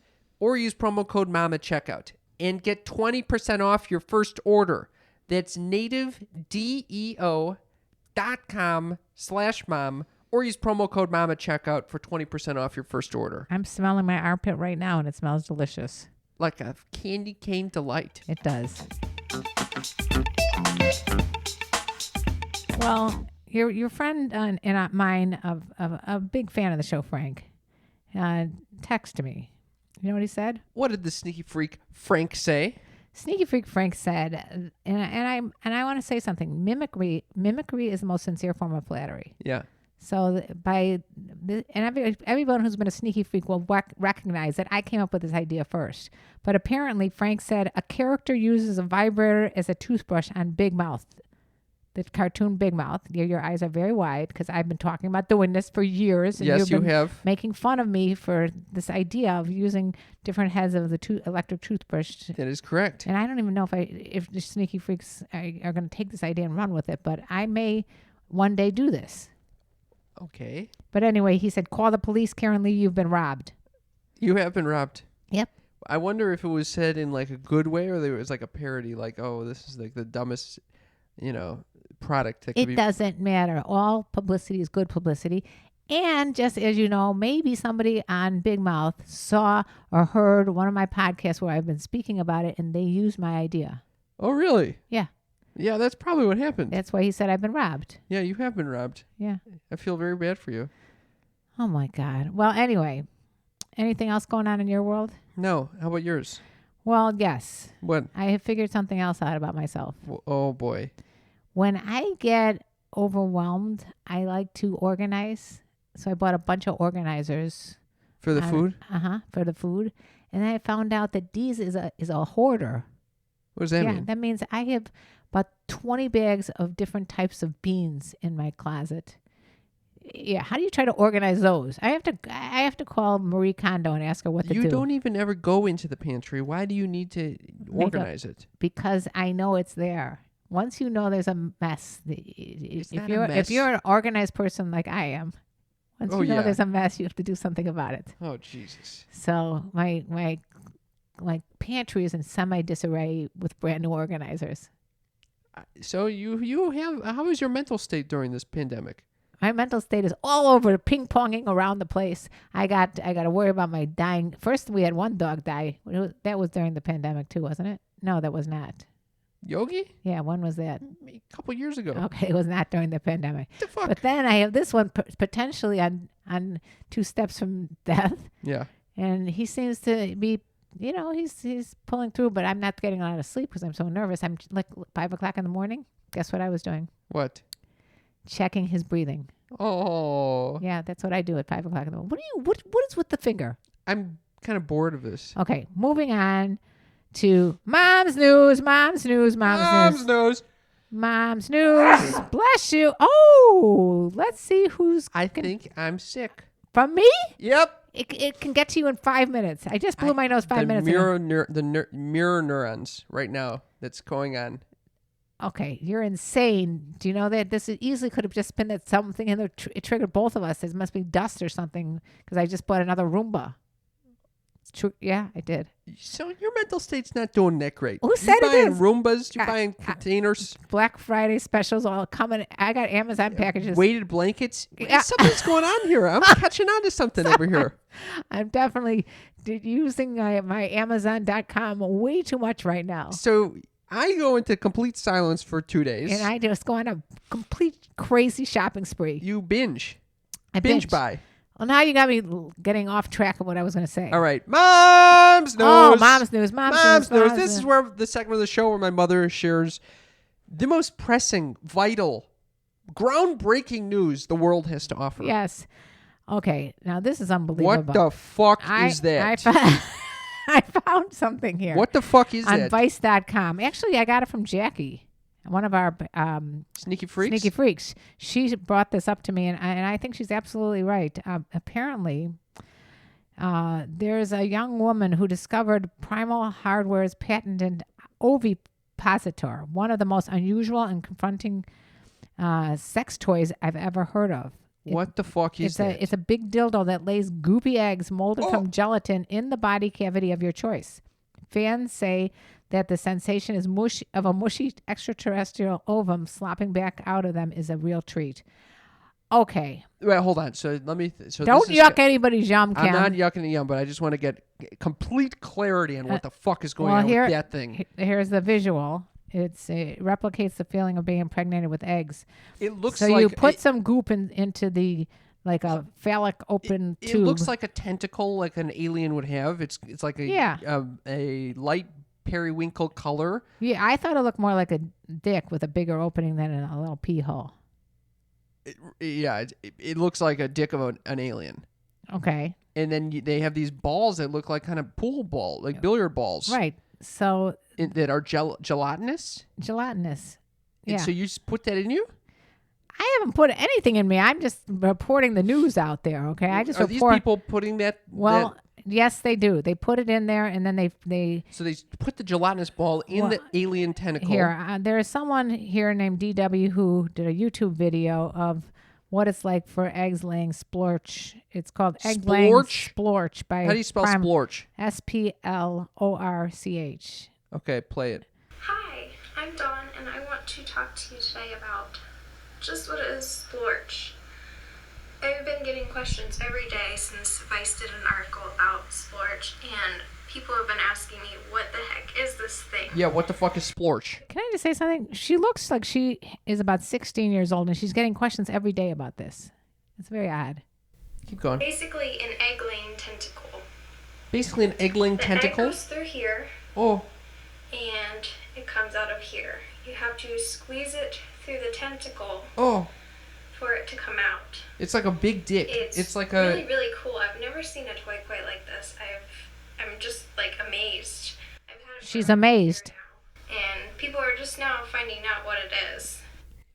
or use promo code MOM at checkout and get 20% off your first order. That's nativedeo.com/mom or use promo code MOM at checkout for 20% off your first order. I'm smelling my armpit right now, and it smells delicious. Like a candy cane delight. It does. Well, your friend and mine, of a big fan of the show, Frank, texted me. You know what he said? What did the sneaky freak Frank say? Sneaky Freak Frank said, and I want to say something. Mimicry is the most sincere form of flattery. Yeah. So everyone who's been a sneaky freak will recognize that I came up with this idea first. But apparently, Frank said a character uses a vibrator as a toothbrush on Big Mouth, the cartoon Big Mouth. Your eyes are very wide because I've been talking about doing this for years. And Yes, you've you been have. making fun of me for this idea of using different heads of the electric toothbrush. That is correct. And I don't even know if the sneaky freaks are going to take this idea and run with it, but I may one day do this. Okay. But anyway, he said, call the police, Karen Lee, you've been robbed. You have been robbed. Yep. I wonder if it was said in like a good way or there was like a parody, like, oh, this is like the dumbest, product that could be. It doesn't matter. All publicity is good publicity. And just as you know, maybe somebody on Big Mouth saw or heard one of my podcasts where I've been speaking about it and they used my idea. Oh, really? Yeah. Yeah, that's probably what happened. That's why he said I've been robbed. Yeah, you have been robbed. Yeah. I feel very bad for you. Oh, my God. Well, anyway, anything else going on in your world? No. How about yours? Well, yes. What? I have figured something else out about myself. Oh, boy. When I get overwhelmed, I like to organize. So I bought a bunch of organizers. For the food? For the food. And then I found out that Dee's is a hoarder. What does that Yeah, mean? that means I have about 20 bags of different types of beans in my closet. Yeah, how do you try to organize those? I have to call Marie Kondo and ask her what to do. You don't even ever go into the pantry. Why do you need to organize it? Because I know it's there. Once you know there's a mess, if not a mess. you're an organized person like I am, once Oh, you know yeah. there's a mess, you have to do something about it. Oh, Jesus. So my pantry is in semi disarray with brand new organizers. So you have, how is your mental state during this pandemic? My mental state is all over, ping-ponging around the place. I got to worry about my dying. First, we had one dog die. That was during the pandemic too, wasn't it? No, that was not. Yogi? Yeah, when was that? A couple years ago. Okay, it was not during the pandemic. What the fuck? But then I have this one potentially on 2 steps from death, Yeah. and he seems to be, he's pulling through. But I'm not getting a lot of sleep because I'm so nervous. I'm like 5 o'clock in the morning. Guess what I was doing? What? Checking his breathing. Oh. Yeah, that's what I do at 5 o'clock in the morning. What is with the finger? I'm kind of bored of this. Okay, moving on to Mom's News. Mom's News. Mom's nose. Mom's News. Bless you. Oh, let's see who's I think I'm sick. from me. Yep. It can get to you in 5 minutes. I just blew my nose 5 minutes ago. Mirror neurons right now that's going on. Okay, you're insane. Do you know that this easily could have just been that something in there it triggered both of us? It must be dust or something because I just bought another Roomba. True. Yeah, I did. So your mental state's not doing that great. Who said you it buying is? Roombas? You buying containers? Black Friday specials all coming. I got Amazon packages. Weighted blankets? Yeah. Something's going on here. I'm catching on to something over here. I'm definitely using my Amazon.com way too much right now. So I go into complete silence for 2 days. And I just go on a complete crazy shopping spree. You binge. I Binge buy. Well, now you got me getting off track of what I was going to say. All right. Mom's news. Oh, mom's news. Mom's news. This is where the segment of the show where my mother shares the most pressing, vital, groundbreaking news the world has to offer. Yes. Okay. Now, this is unbelievable. What the fuck is that? I found something here. What the fuck is on that? Vice.com. Actually, I got it from Jackie, one of our Sneaky freaks? Sneaky freaks. She brought this up to me, and I think she's absolutely right. Apparently, there's a young woman who discovered Primal Hardware's patented ovipositor, one of the most unusual and confronting sex toys I've ever heard of. What the fuck is that? It's a big dildo that lays goopy eggs molded from gelatin in the body cavity of your choice. Fans say that the sensation is of a mushy extraterrestrial ovum slopping back out of them is a real treat. Okay. Wait, hold on. So let me. Don't yuck anybody's yum, Cam. I'm not yucking the yum, but I just want to get complete clarity on what the fuck is going on with that thing. Here's the visual. It replicates the feeling of being impregnated with eggs. It looks so like you put some goop into the like a phallic open tube. It looks like a tentacle, like an alien would have. It's like a light periwinkle color. Yeah, I thought it looked more like a dick with a bigger opening than a little pee hole. It looks like a dick of an alien. Okay. And then they have these balls that look like kind of pool ball, like billiard balls. Right. So that are gelatinous. Gelatinous. Yeah. And so you just put that in you? I haven't put anything in me. I'm just reporting the news out there. Okay. I just are these people putting that? Well, yes, they do. They put it in there, and then they. So they put the gelatinous ball in the alien tentacle. Here, there is someone here named DW who did a YouTube video of what it's like for eggs laying splorch. It's called egg laying splorch by. How do you spell splorch? SPLORCH. Okay, play it. Hi, I'm Dawn, and I want to talk to you today about just what is splorch. I've been getting questions every day since Vice did an article about splorch, and people have been asking me, what the heck is this thing? Yeah, what the fuck is splorch? Can I just say something? She looks like she is about 16 years old, and she's getting questions every day about this. It's very odd. Keep going. Basically, an egg-laying tentacle. Basically, an egg-laying tentacle? The egg goes through here. Oh. And it comes out of here. You have to squeeze it through the tentacle. Oh. For it to come out. It's like a big dick. It's like really, really cool. I've never seen a toy quite like this. I'm just like amazed. She's amazed. And people are just now finding out what it is.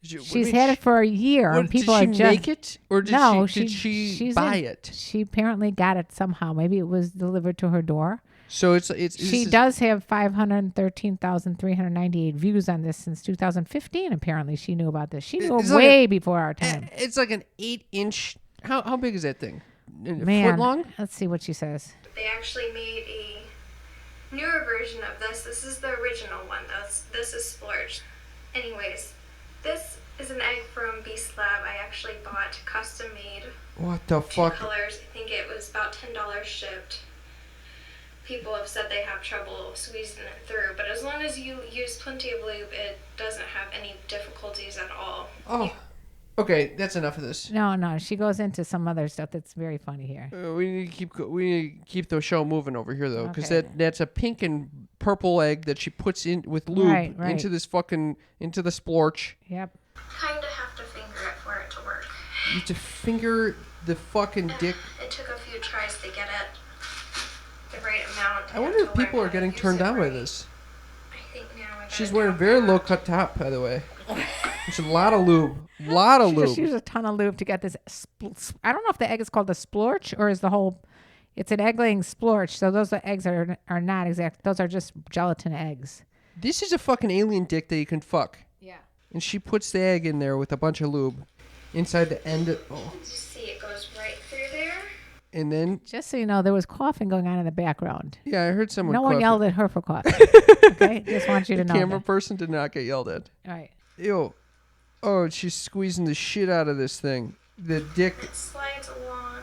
She's had it for a year, and people are just. Did she make it, or did she buy it? She apparently got it somehow. Maybe it was delivered to her door. So she does have 513,398 views on this since 2015. Apparently, she knew about this. She knew way before our time. It's like an 8-inch. How big is that thing? A foot long? Let's see what she says. They actually made a newer version of this. This is the original one. This is splorch. Anyways, this is an egg from Beast Lab. I actually bought custom made. What the fuck? 2 colors. I think it was about $10 shipped. People have said they have trouble squeezing it through, but as long as you use plenty of lube, it doesn't have any difficulties at all. Oh, okay, that's enough of this. No, she goes into some other stuff that's very funny here. We need to keep the show moving over here though, because that's a pink and purple egg that she puts in with lube into this into the splorch. Yep. Kind of have to finger it for it to work. You have to finger the fucking dick. It took a few tries to get it. The right amount. I wonder if people are getting turned on by this. I think now she's wearing a very low cut top, by the way. There's a lot of lube. She just used a ton of lube to get this. I don't know if the egg is called the splorch or is the whole. It's an egg-laying splorch. So those eggs are not exact. Those are just gelatin eggs. This is a fucking alien dick that you can fuck. Yeah. And she puts the egg in there with a bunch of lube inside the end. You see, it goes right through there. And then, Just so you know, there was coughing going on in the background. yeah, I heard someone No one coughing. yelled at her for coughing. Okay, just want you to The know. camera That. person did not get yelled at. All right. Ew. Oh, she's squeezing the shit out of this thing. The dick. It slides along.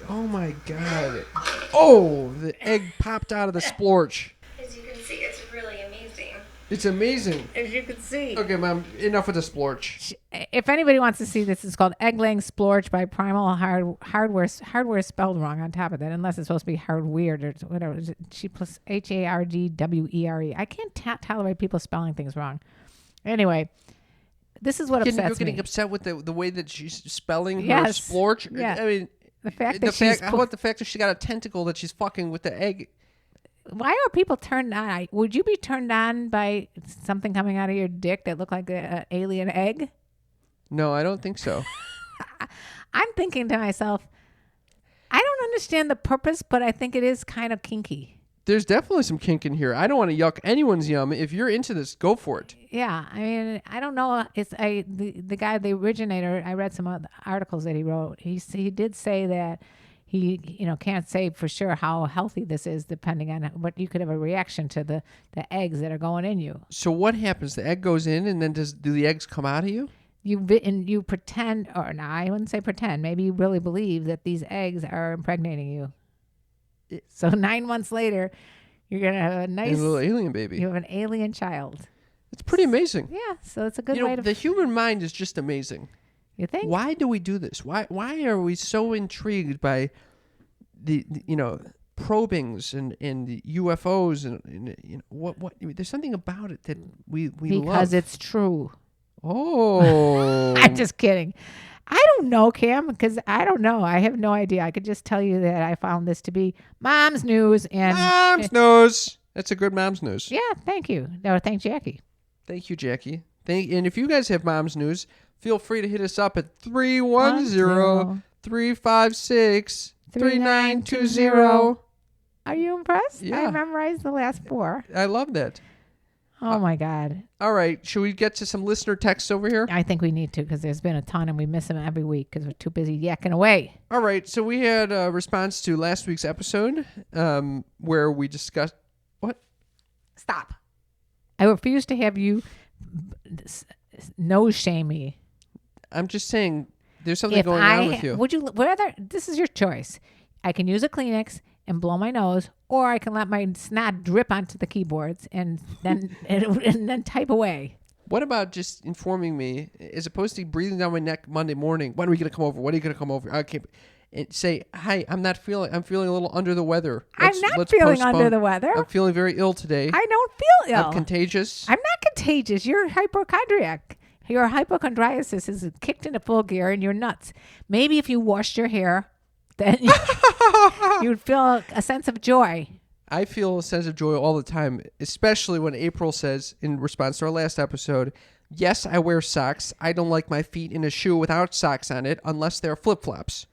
Oh my god. Oh, the egg popped out of the splorch. As you can see, it's really amazing. It's amazing. As you can see. Okay, Mom, enough with the splorch. If anybody wants to see this, it's called Egg Laying Splorch by Primal Hardware. Hardware is spelled wrong on top of that, unless it's supposed to be hard weird or whatever. She plus HARDWERE. I can't tolerate people spelling things wrong. Anyway, this is what You're upsets getting me. upset with the way that she's spelling her Yes. splorch? Yeah. I mean, The fact that how about the fact that she got a tentacle that she's fucking with the egg? why are people turned on? Would you be turned on by something coming out of your dick that looked like an alien egg? No, I don't think so. I'm thinking to myself, I don't understand the purpose, but I think it is kind of kinky. There's definitely some kink in here. I don't want to yuck anyone's yum. If you're into this, go for it. Yeah, I mean, I don't know. It's the guy, the originator. I read some of the articles that he wrote. He did say that he can't say for sure how healthy this is, depending on what you could have a reaction to the eggs that are going in you. So what happens? The egg goes in, and then do the eggs come out of you? You pretend, or no, I wouldn't say pretend. Maybe you really believe that these eggs are impregnating you. So 9 months later, you're gonna have a nice A little alien baby. You have an alien child. It's pretty amazing. Yeah, so it's a good way to. The human mind is just amazing. You think? Why do we do this? Why are we so intrigued by the probings and the UFOs and what there's something about it that we love. Because it's true. Oh. I'm just kidding. I don't know, Cam, because I don't know. I have no idea. I could just tell you that I found this to be mom's news. And Mom's news. That's a good mom's news. yeah, thank you. No, thank Jackie. Thank you, Jackie. And if you guys have mom's news, feel free to hit us up at 310-356-3920. Are you impressed? Yeah. I memorized the last 4. I love that. Oh, my God. All right. Should we get to some listener texts over here? I think we need to, because there's been a ton and we miss them every week because we're too busy yakking away. All right. So we had a response to last week's episode where we discussed... What? Stop. I refuse to have you nose shame me. I'm just saying there's something going on with you. This is your choice. I can use a Kleenex and blow my nose, or I can let my snot drip onto the keyboards and then and then type away. What about just informing me, as opposed to breathing down my neck Monday morning? When are we going to come over? When are you going to come over? Okay. And say, hi, I'm feeling a little under the weather. I'm not feeling under the weather. I'm feeling very ill today. I don't feel ill. I'm contagious. I'm not contagious. You're hypochondriac. Your hypochondriasis is kicked into full gear and you're nuts. Maybe if you washed your hair, then you'd feel a sense of joy. I feel a sense of joy all the time, especially when April says, in response to our last episode, yes, I wear socks. I don't like my feet in a shoe without socks on it unless they're flip-flops.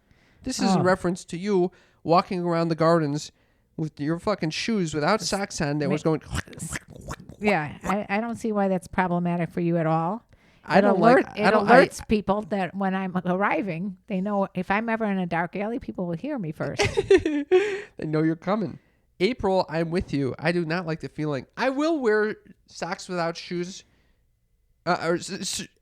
This is in reference to you walking around the gardens with your fucking shoes without socks on that was going... Yeah, I don't see why that's problematic for you at all. It I don't alerts people that when I'm arriving, they know if I'm ever in a dark alley, people will hear me first. They know you're coming. April, I'm with you. I do not like the feeling. I will wear socks without shoes. I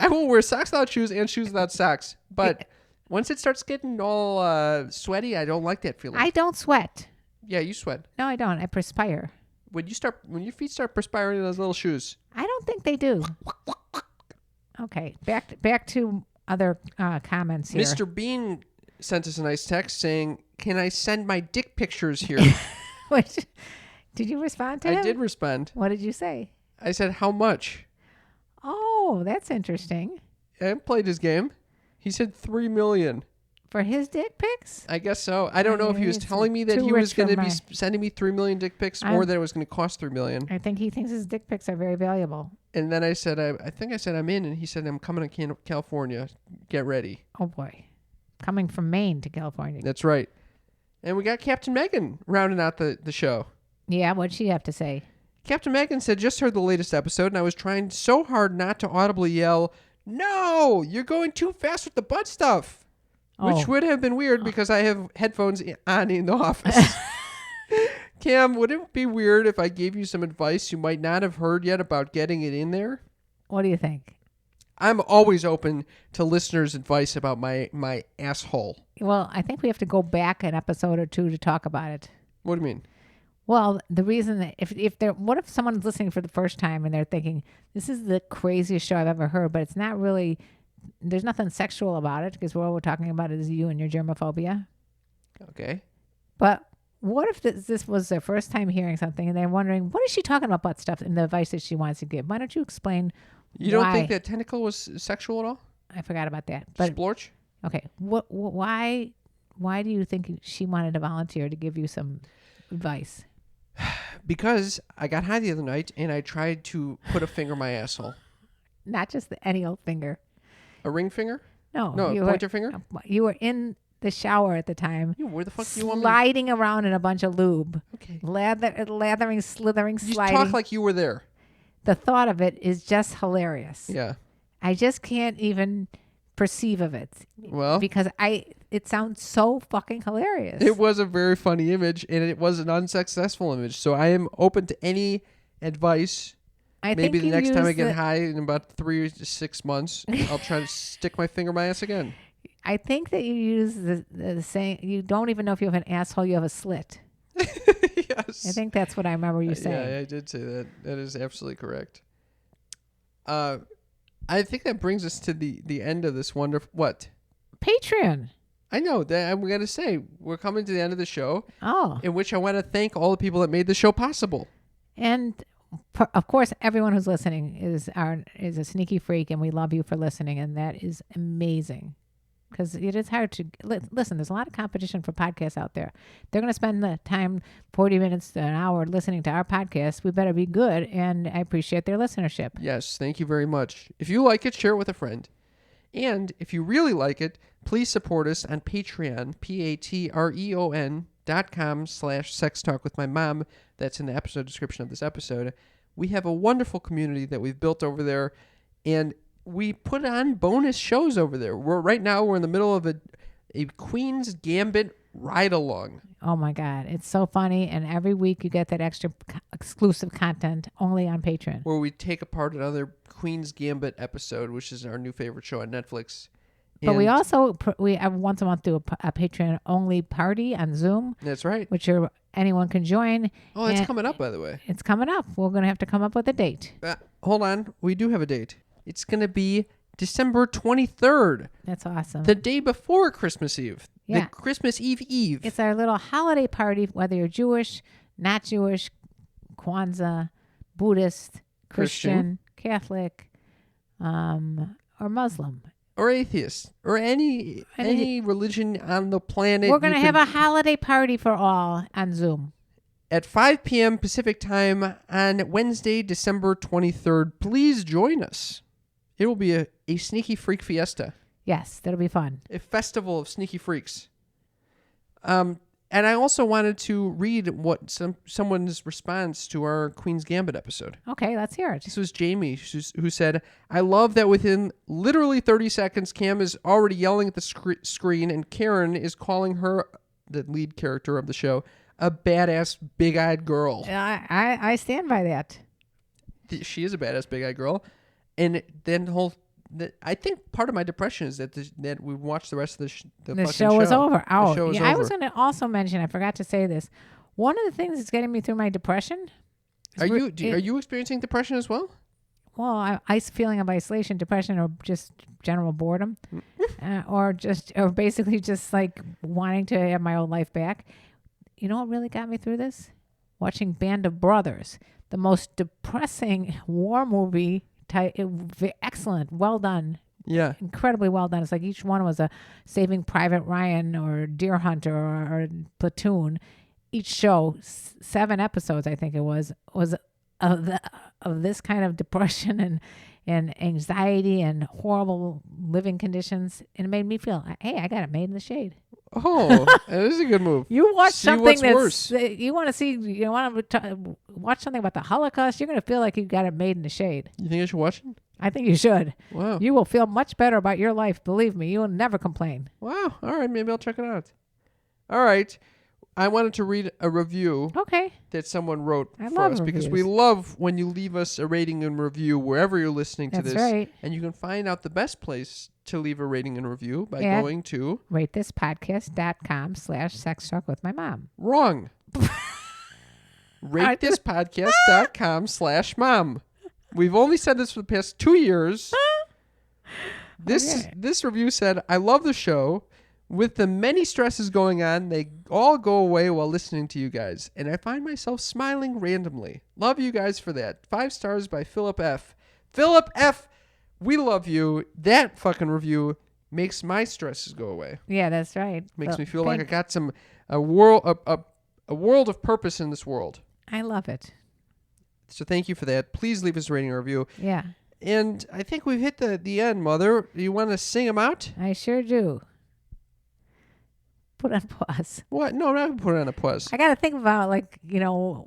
will wear socks without shoes and shoes without socks. But once it starts getting all sweaty, I don't like that feeling. I don't sweat. Yeah, you sweat. No, I don't. I perspire. When your feet start perspiring in those little shoes. I don't think they do. Okay, back to other comments here. Mr. Bean sent us a nice text saying, "Can I send my dick pictures here?" Which, did you respond to him? I did respond. What did you say? I said, "How much?" Oh, that's interesting. I played his game. He said 3 million. For his dick pics? I guess so. I don't know if he was It's telling me that too he was rich going to for be my- sending me 3 million dick pics or that it was going to cost 3 million. I think he thinks his dick pics are very valuable. And then I said, I think I said I'm in, and he said, I'm coming to California. Get ready. Oh, boy. Coming from Maine to California. That's right. And we got Captain Megan rounding out the show. Yeah, what'd she have to say? Captain Megan said, just heard the latest episode, and I was trying so hard not to audibly yell, "No, you're going too fast with the butt stuff." Which would have been weird because I have headphones on in the office. Cam, would it be weird if I gave you some advice you might not have heard yet about getting it in there? What do you think? I'm always open to listeners' advice about my asshole. Well, I think we have to go back an episode or two to talk about it. What do you mean? Well, the reason that what if someone's listening for the first time and they're thinking, this is the craziest show I've ever heard, but it's not really, there's nothing sexual about it because all we're talking about is you and your germophobia. Okay. But what if this was their first time hearing something and they're wondering, what is she talking about stuff and the advice that she wants to give? Why don't you explain You don't think that tentacle was sexual at all? I forgot about that. But Splorch? okay, why do you think she wanted to volunteer to give you some advice? Because I got high the other night and I tried to put a finger in my asshole. Not just any old finger. A ring finger? No, No, a pointer finger? You were in the shower at the time, Yeah, where the fuck do you want me? sliding around in a bunch of lube, Okay. lathering, slithering, You sliding. talk like you were there. The thought of it is just hilarious. Yeah. I just can't even perceive of it Well, because it sounds so fucking hilarious. it was a very funny image and it was an unsuccessful image. So I am open to any advice. I Maybe think the you next time I use get high in about 3 to 6 months, I'll try to stick my finger in my ass again. I think that you use the saying, you don't even know if you have an asshole, you have a slit. Yes. I think that's what I remember you saying. Yeah, I did say that. That is absolutely correct. I think that brings us to the end of this wonderful... What? Patreon. I know that I'm going to say we're coming to the end of the show, Oh. in which I want to thank all the people that made the show possible. And of course, everyone who's listening is a sneaky freak, and we love you for listening, and that is amazing. Because it is hard to listen. There's a lot of competition for podcasts out there. They're going to spend the time, 40 minutes to an hour, listening to our podcast. We better be good, and I appreciate their listenership. Yes, thank you very much. If you like it, share it with a friend. And if you really like it, please support us on Patreon, patreon.com/sex talk with my mom. That's in the episode description of this episode. We have a wonderful community that we've built over there, and we put on bonus shows over there. We're in the middle of a Queen's Gambit ride-along. Oh, my God. It's so funny, and every week you get that extra exclusive content only on Patreon. Where we take apart another Queen's Gambit episode, which is our new favorite show on Netflix. But we And- also we once a month do a Patreon only party on Zoom, That's right. which anyone can join. Oh, that's And coming up, by the way. It's coming up. We're going to have to come up with a date. Hold on. We do have a date. It's going to be December 23rd, That's awesome. the day before Christmas Eve. Yeah. The Christmas Eve. It's our little holiday party, whether you're Jewish, not Jewish, Kwanzaa, Buddhist, Christian, Catholic, or Muslim. Or atheist. Or any religion on the planet. We're going to you have can- a holiday party for all on Zoom. At 5 p.m. Pacific time on Wednesday, December 23rd. Please join us. It will be a sneaky freak fiesta. Yes, that'll be fun. A festival of sneaky freaks. And I also wanted to read what someone's response to our Queen's Gambit episode. Okay, let's hear it. This was Jamie who said, I love that within literally 30 seconds, Cam is already yelling at the screen and Karen is calling her, the lead character of the show, a badass big-eyed girl. I stand by that. She is a badass big-eyed girl. And then I think part of my depression is that we watched the rest of the The fucking show was over. Oh, The show was yeah, I over. was going to also mention, I forgot to say this. One of the things that's getting me through my depression. Are you experiencing depression as well? Well, feeling of isolation, depression, or just general boredom, or basically just like wanting to have my old life back. You know what really got me through this? Watching Band of Brothers, the most depressing war movie. Excellent, well done. Yeah. Incredibly well done. It's like each one was a Saving Private Ryan or Deer Hunter or Platoon. Each show, 7 episodes, I think it was of this kind of depression and anxiety and horrible living conditions. And it made me feel, hey, I got it made in the shade. Oh, that is a good move. You watch See something what's that's worse. you want to see. You want to watch something about the Holocaust. You're going to feel like you got it made in the shade. You think I should watch it? I think you should. Wow. You will feel much better about your life. Believe me, you will never complain. Wow. All right. Maybe I'll check it out. All right. I wanted to read a review Okay. that someone wrote I for love us because we reviews. love when you leave us a rating and review wherever you're listening to That's this. right. And you can find out the best place to leave a rating and review by Yeah. going to ratethispodcast.com/sextalkwithmymom. wrong. ratethispodcast.com/mom. We've only said this for the past 2 years. Okay. This review said, I love the show. With the many stresses going on, they all go away while listening to you guys. And I find myself smiling randomly. Love you guys for that. 5 stars by Philip F. Philip F., we love you. That fucking review makes my stresses go away. Yeah, that's right. Makes So me feel like I thank- got a world of purpose in this world. I love it. So thank you for that. Please leave us a rating or review. Yeah, And I think we've hit the end, Mother. You want to sing them out? I sure do. Put on pause. What? No, I'm not going to put it on a pause. I got to think about,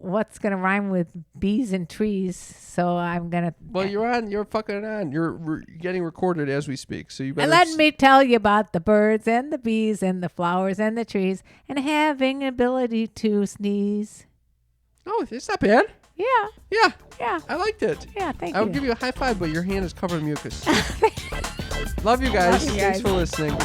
what's going to rhyme with bees and trees. So I'm going to. Well, you're fucking on. You're getting recorded as we speak. So you better. And let me tell you about the birds and the bees and the flowers and the trees and having ability to sneeze. Oh, it's not bad. Yeah, Yeah, yeah, I liked it. yeah. Thank I you. would give you a high five, but your hand is covered in mucus. Love you guys. Love you Thanks guys. for listening.